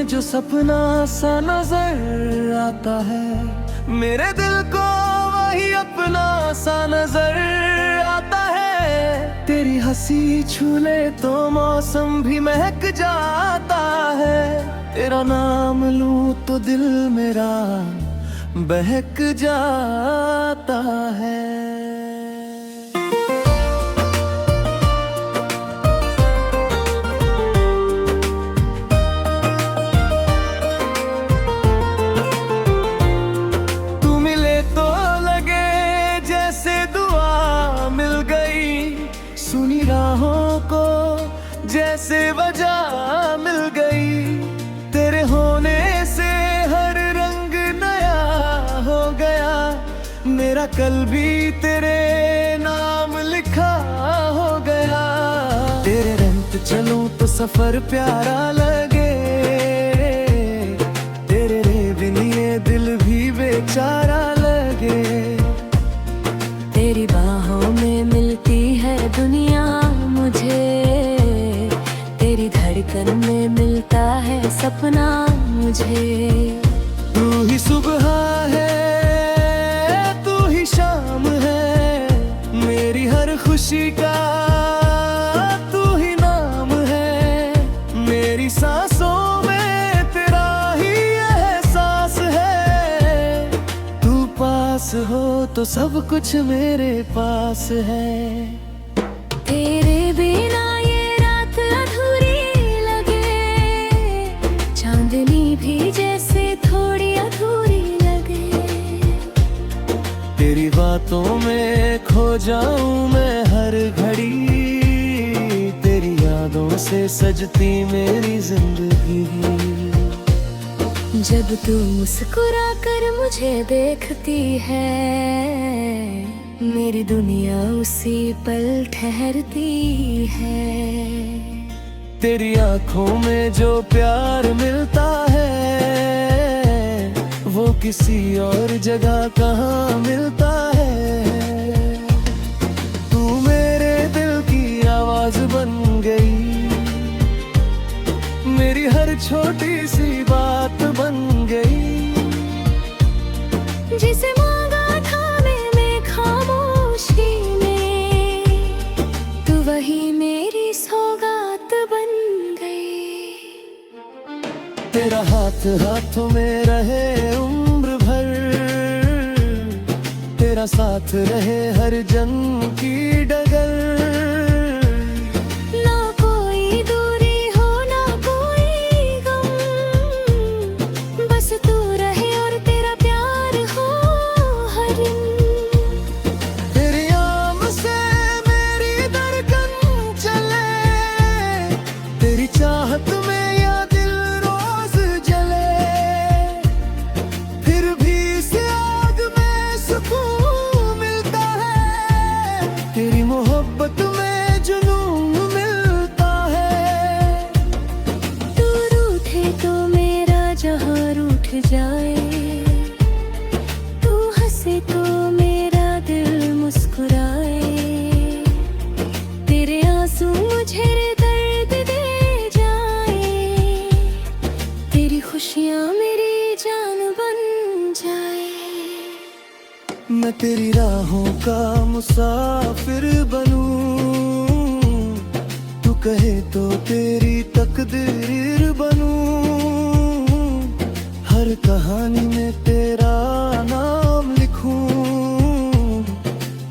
में जो सपना सा नजर आता है, मेरे दिल को वही अपना सा नजर आता है। तेरी हंसी छू ले तो मौसम भी महक जाता है, तेरा नाम लूं तो दिल मेरा बहक जाता है। तू मिले तो लगे जैसे दुआ मिल गई, सुनी राहों को जैसे वजह मिल गई। तेरे होने से हर रंग नया हो गया, मेरा कल भी तेरे नाम लिखा हो गया। तेरे रंग चलूं तो सफर प्यारा लगे, तेरे रे बिन ये दिल भी बेचारा लगे। तेरी बाहों में मिलती है दुनिया मुझे, तेरी धड़कन में मिलता है सपना मुझे। तू ही सुबह है, तू ही शाम है, मेरी हर खुशी का तू ही नाम है। मेरी सांसों में तेरा ही एहसास है, तू पास हो तो सब कुछ मेरे पास है। तेरे बिना ये रात अधूरी लगे, चांदनी भी जैसे थोड़ी अधूरी लगे। तेरी बातों में खो जाऊं मैं हर घड़ी, तेरी यादों से सजती मेरी जिंदगी। जब तू मुस्कुरा कर मुझे देखती है, मेरी दुनिया उसी पल ठहरती है। तेरी आंखों में जो प्यार मिलता है, वो किसी और जगह कहाँ मिलता है। तू मेरे दिल की आवाज बन गई, मेरी हर छोटी सी बात बन गई। जिसे मांगा था मैंने खामोशी में, तू वही मेरी सौगात बन गई। तेरा हाथ हाथों में रहे उम्र भर, तेरा साथ रहे हर जन्म की डगर। ना कोई दूरी हो ना कोई गम, बस तू रहे और तेरा प्यार हो हर दिन। तेरी आम से मेरी धड़कन चले, तेरी चाहत में या दिल रोज जले। फिर भी इस आग में सुकून मिलता है, तेरी मोहब्बत में जुनून मिलता है। तू रूठे तो मेरा जहां रूठ जाए, तू हंसे तो मेरा दिल मुस्कुराए। तेरे आंसू मुझे दर्द दे जाए, तेरी खुशियां मेरी जान बन जाए। मैं तेरी राहों का मुसाफिर बनूं, तू कहे तो तेरी तकदीर बनूं। हर कहानी में तेरा नाम लिखूं,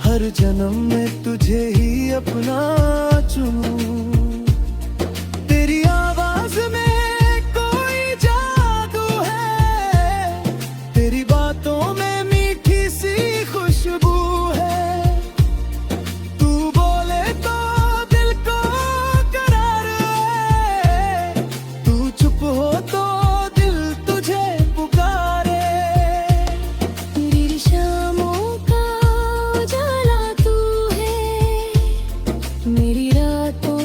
हर जन्म में तुझे ही अपना चुनूं। तेरी आवाज में कोई जादू है, तेरी बातों में मीठी सी खुशबू है। तू बोले तो दिल को करार है, तू चुप हो तो दिल तुझे पुकारे। मेरी शामों का उजाला तू है, मेरी रातों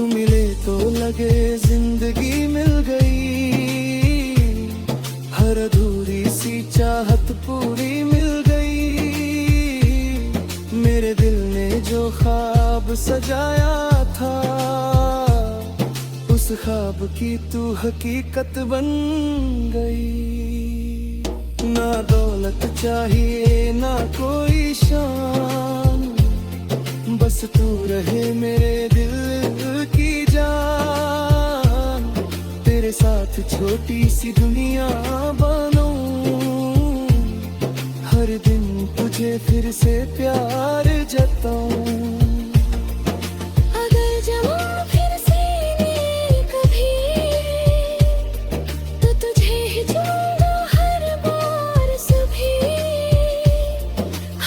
मिले तो लगे जिंदगी मिल गई, हर अधूरी सी चाहत पूरी मिल गई। मेरे दिल ने जो ख्वाब सजाया था, उस ख्वाब की तू हकीकत बन गई। ना दौलत चाहिए ना कोई शान, बस तू रहे मेरे दिल की जान। तेरे साथ छोटी सी दुनिया बनूं, हर दिन तुझे फिर से प्यार जताऊं। अगर जवां फिर से ले कभी, तो तुझे ही चूमूंगा हर बार सभी।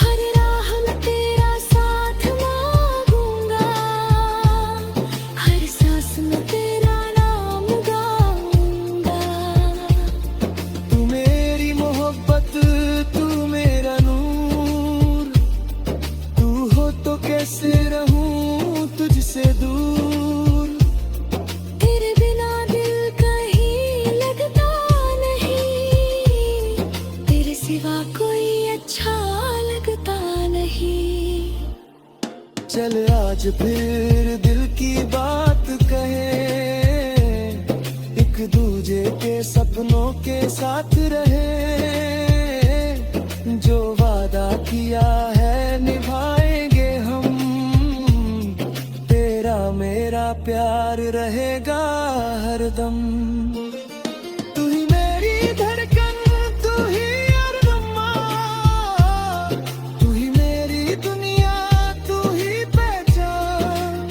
हर राह में तेरा साथ मांगूंगा, हर सांस में तेरा नाम गाऊंगा। तू मेरी मोहब्बत, तू मेरा नूर, तू हो तो कैसे रहूं तुझसे दूर। तेरे बिना दिल कहीं लगता नहीं, तेरे सिवा कोई अच्छा लगता नहीं। चल आज फिर दिल की बात कहे, एक दूजे के सपनों के साथ रहे। जो वादा किया है निभाएंगे हम, तेरा मेरा प्यार रहेगा हरदम। तू ही मेरी धड़कन, तू ही अरमान, तू ही मेरी दुनिया, तू ही पहचान।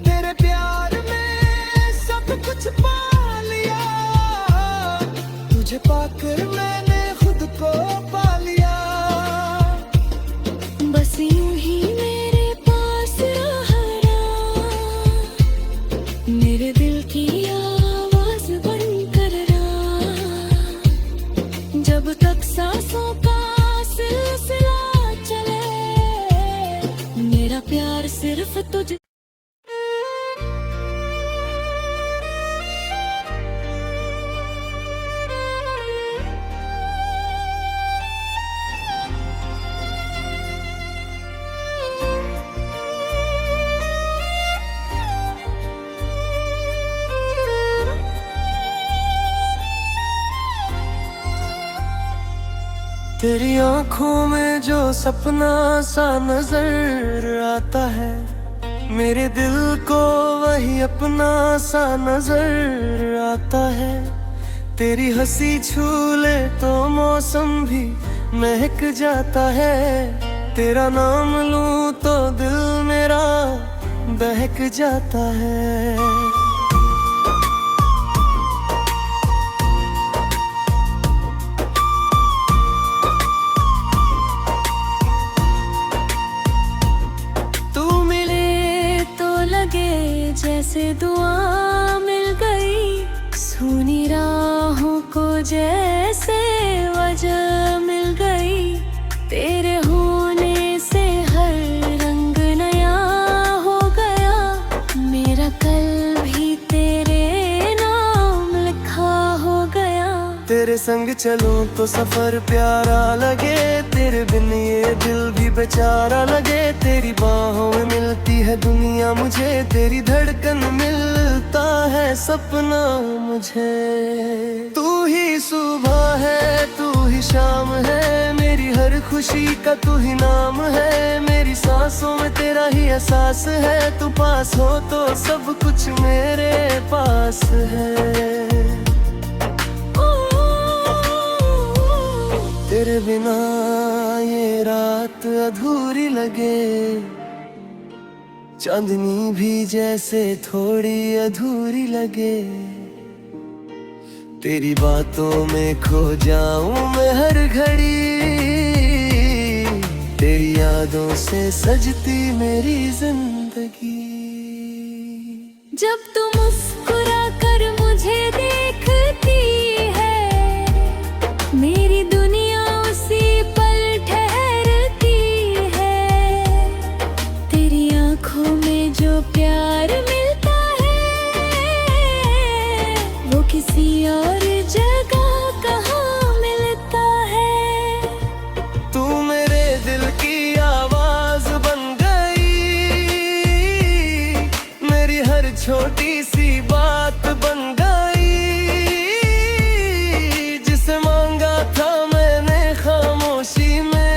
तेरे प्यार में सब कुछ पा लिया, तुझे पाकर मैंने खुद को पा लिया। बस यूं ही मेरे पास रहना, मेरे दिल की आवाज बनकर रहा। जब तक सांसों का सिलसिला चले, मेरा प्यार सिर्फ तुझ। तेरी आंखों में जो सपना सा नजर आता है, मेरे दिल को वही अपना सा नजर आता है। तेरी हंसी छू ले तो मौसम भी महक जाता है, तेरा नाम लूं तो दिल मेरा बहक जाता है। जैसे दुआ मिल गई, सुनी राहों को जैसे वजह मिल गई। तेरे होने से हर रंग नया हो गया, मेरा कल भी तेरे नाम लिखा हो गया। तेरे संग चलूं तो सफर प्यारा लगे, तेरे बिन ये दिल भी बेचारा लगे। तेरी बाहों में मिलती है दुनिया मुझे, तेरी धड़कन मिलता है सपना मुझे। तू ही सुबह है, तू ही शाम है, मेरी हर खुशी का तू ही नाम है। मेरी सांसों में तेरा ही एहसास है, तू पास हो तो सब कुछ मेरे पास है। तेरे बिना ये रात अधूरी लगे, चांदनी भी जैसे थोड़ी अधूरी लगे। तेरी बातों में खो जाऊं मैं हर घड़ी, तेरी यादों से सजती मेरी जिंदगी। जब तू मुस्कुरा कर मुझे देखती है, मेरी दुनिया उसी पल ठहरती है। तेरी आंखों में जो प्यार में किसी और जगह कहाँ मिलता है। तू मेरे दिल की आवाज बन गई, मेरी हर छोटी सी बात बन गई। जिसे मांगा था मैंने खामोशी में,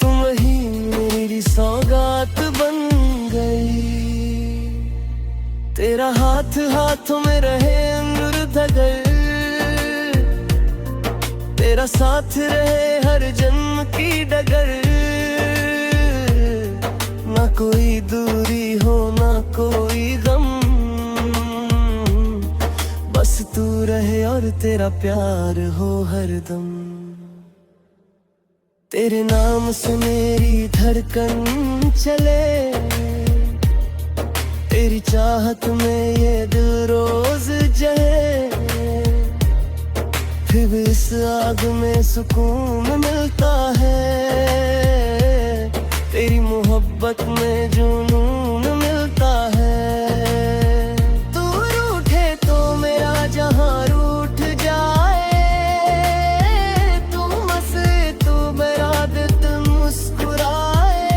तुम ही मेरी सौगात बन गई। तेरा हाथ हाथों में रहे अंगूर धगल, तेरा साथ रहे हर जन्म की डगर। ना कोई दूरी हो ना कोई गम, बस तू रहे और तेरा प्यार हो हरदम। तेरे नाम से मेरी धड़कन चले, तेरी चाहत में ये दिल रोज जले। फिर भी इस आग में सुकून मिलता है, तेरी मोहब्बत में जुनून मिलता है। तू रूठे तो मेरा जहां रूठ जाए, तू हंसे तो मेरा दिल मुस्कुराए।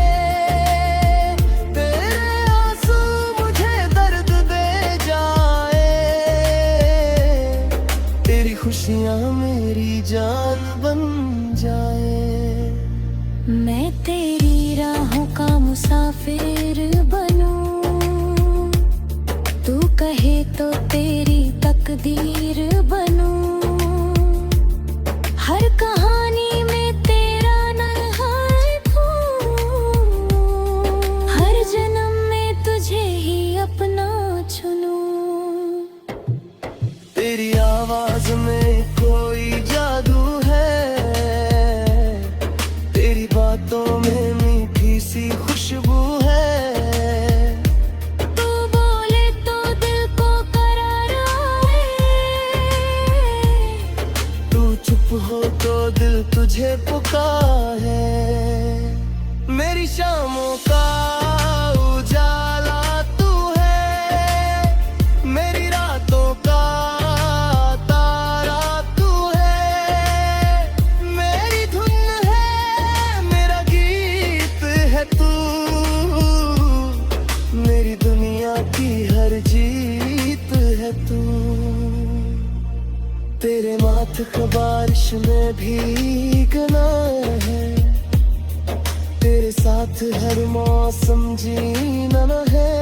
तेरे आंसू मुझे दर्द दे जाए, तेरी खुशियां मेरी जान बन जाए। मैं तेरी राहों का मुसाफिर बनूं, तू कहे तो तेरी तकदीर बनूं। हर कहानी में तेरा नल्हार हूँ, हर जन्म में तुझे ही अपना चुनूं। तेरी आवाज में कोई जादू है, तेरी बातों में मीठी सी खुशबू है। तू बोले तो दिल को करार आए, तू चुप हो तो दिल तुझे पुकारे। मेरी शामों का उजाला तू है, मेरी रातों का तारा तू है। मेरी धुन है, मेरा गीत है तू, मेरी दुनिया की हर जीत है तू। तेरे माथे को बारिश में भीगना है, तेरे साथ हर मौसम जीना है।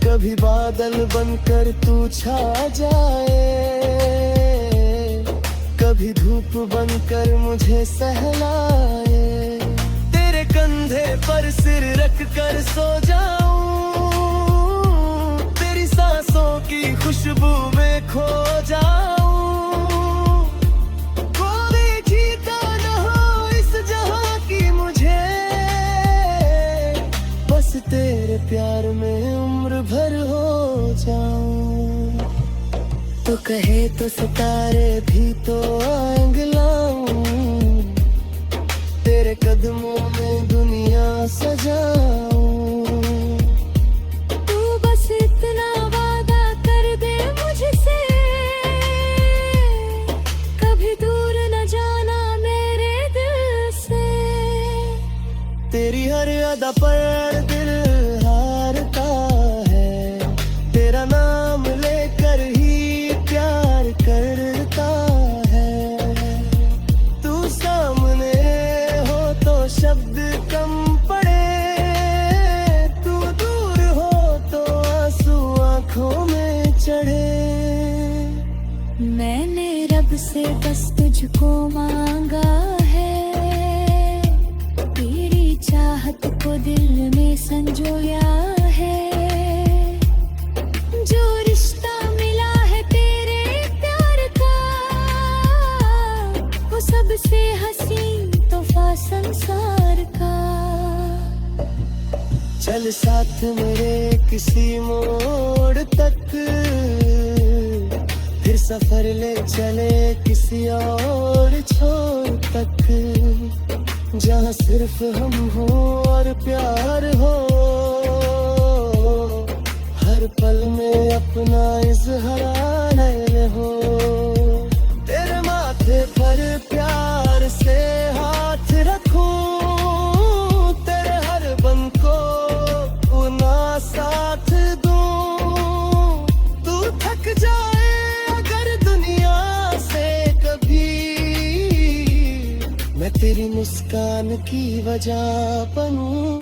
कभी बादल बनकर तू छा जाए, कभी धूप बनकर मुझे सहलाए। तेरे कंधे पर सिर रख कर सो जाऊं, तेरी सांसों की खुशबू में खो जाऊं। कोई जीता न हो इस जहां की मुझे, बस तेरे प्यार में उम्र भर हो जाऊं। तो कहे तो सितारे भी तो आएंगे लाऊं, तेरे कदमों में दुनिया सजाऊं। तू बस इतना वादा कर दे मुझसे, कभी दूर न जाना मेरे दिल से। तेरी हर अदा पर दिल हारता है, तेरा नाम लेकर ही प्यार करता है। तू सामने हो तो शब्द कम पड़े, तू दूर हो तो आंसू आंखों में चढ़े। मैंने रब से बस तुझको मांगा है, तेरी चाहत को दिल में संजोया है। जो रिश्ता मिला है तेरे प्यार का, वो सबसे हसीन तोहफा संसार का। चल साथ मेरे किसी मोड़ तक, फिर सफर ले चले किसी और छोर तक। जहाँ सिर्फ हम हो और प्यार हो, हर हर पल में अपना इजहार हो। तेरे माथे पर प्यार से हाथ रखूं, तेरे हर बन को अपना साथ दूं। तू थक जाए अगर दुनिया से कभी, मैं तेरी मुस्कान की वजह बनूं।